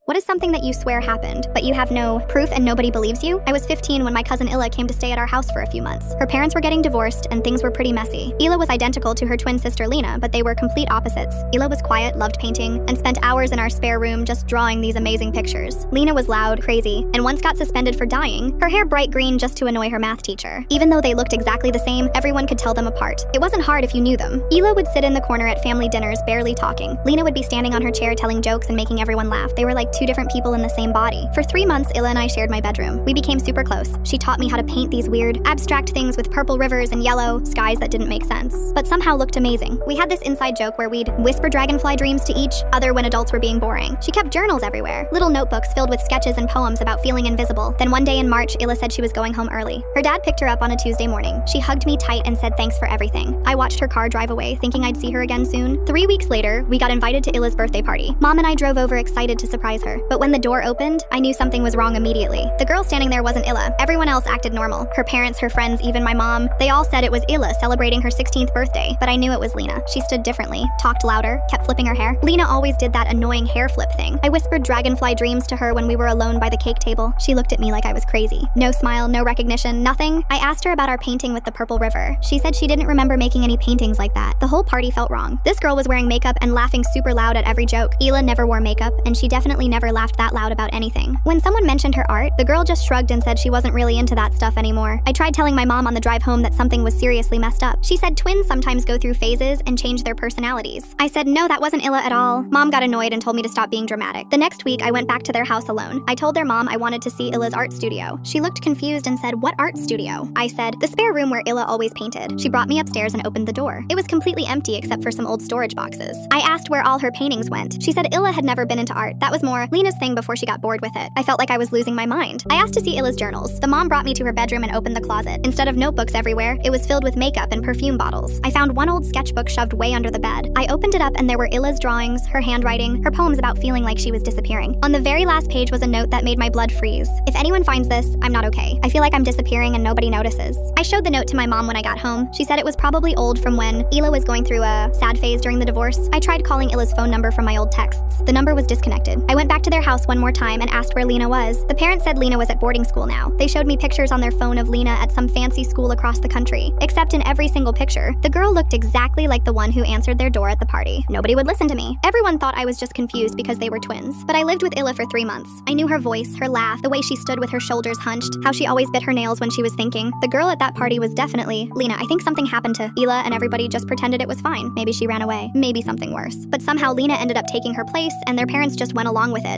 What is something that you swear happened, but you have no proof and nobody believes you? I was 15 when my cousin Illa came to stay at our house for a few months. Her parents were getting divorced and things were pretty messy. Illa was identical to her twin sister Lena, but they were complete opposites. Illa was quiet, loved painting, and spent hours in our spare room just drawing these amazing pictures. Lena was loud, crazy, and once got suspended for dyeing her hair bright green just to annoy her math teacher. Even though they looked exactly the same, everyone could tell them apart. It wasn't hard if you knew them. Illa would sit in the corner at family dinners barely talking. Lena would be standing on her chair telling jokes and making everyone laugh. They were like two different people in the same body. For 3 months, Illa and I shared my bedroom. We became super close. She taught me how to paint these weird, abstract things with purple rivers and yellow skies that didn't make sense, but somehow looked amazing. We had this inside joke where we'd whisper dragonfly dreams to each other when adults were being boring. She kept journals everywhere, little notebooks filled with sketches and poems about feeling invisible. Then one day in March, Illa said she was going home early. Her dad picked her up on a Tuesday morning. She hugged me tight and said thanks for everything. I watched her car drive away, thinking I'd see her again soon. 3 weeks later, we got invited to Illa's birthday party. Mom and I drove over excited to surprise her, but when the door opened, I knew something was wrong immediately. The girl standing there wasn't Illa. Everyone else acted normal. Her parents, her friends, even my mom. They all said it was Illa celebrating her 16th birthday, but I knew it was Lena. She stood differently, talked louder, kept flipping her hair. Lena always did that annoying hair flip thing. I whispered dragonfly dreams to her when we were alone by the cake table. She looked at me like I was crazy. No smile, no recognition, nothing. I asked her about our painting with the purple river. She said she didn't remember making any paintings like that. The whole party felt wrong. This girl was wearing makeup and laughing super loud at every joke. Illa never wore makeup, and she definitely never laughed that loud about anything. When someone mentioned her art, the girl just shrugged and said she wasn't really into that stuff anymore. I tried telling my mom on the drive home that something was seriously messed up. She said twins sometimes go through phases and change their personalities. I said no, that wasn't Illa at all. Mom got annoyed and told me to stop being dramatic. The next week, I went back to their house alone. I told their mom I wanted to see Illa's art studio. She looked confused and said, "What art studio?" I said, "The spare room where Illa always painted." She brought me upstairs and opened the door. It was completely empty except for some old storage boxes. I asked where all her paintings went. She said Illa had never been into art. That was more Lena's thing before she got bored with it. I felt like I was losing my mind. I asked to see Illa's journals. The mom brought me to her bedroom and opened the closet. Instead of notebooks everywhere, it was filled with makeup and perfume bottles. I found one old sketchbook shoved way under the bed. I opened it up and there were Illa's drawings, her handwriting, her poems about feeling like she was disappearing. On the very last page was a note that made my blood freeze. "If anyone finds this, I'm not okay. I feel like I'm disappearing and nobody notices." I showed the note to my mom when I got home. She said it was probably old from when Illa was going through a sad phase during the divorce. I tried calling Illa's phone number from my old texts. The number was disconnected. I went back to their house one more time and asked where Lena was. The parents said Lena was at boarding school now. They showed me pictures on their phone of Lena at some fancy school across the country. Except in every single picture, the girl looked exactly like the one who answered their door at the party. Nobody would listen to me. Everyone thought I was just confused because they were twins. But I lived with Illa for 3 months. I knew her voice, her laugh, the way she stood with her shoulders hunched, how she always bit her nails when she was thinking. The girl at that party was definitely Lena. I think something happened to Illa and everybody just pretended it was fine. Maybe she ran away. Maybe something worse. But somehow Lena ended up taking her place and their parents just went along with it.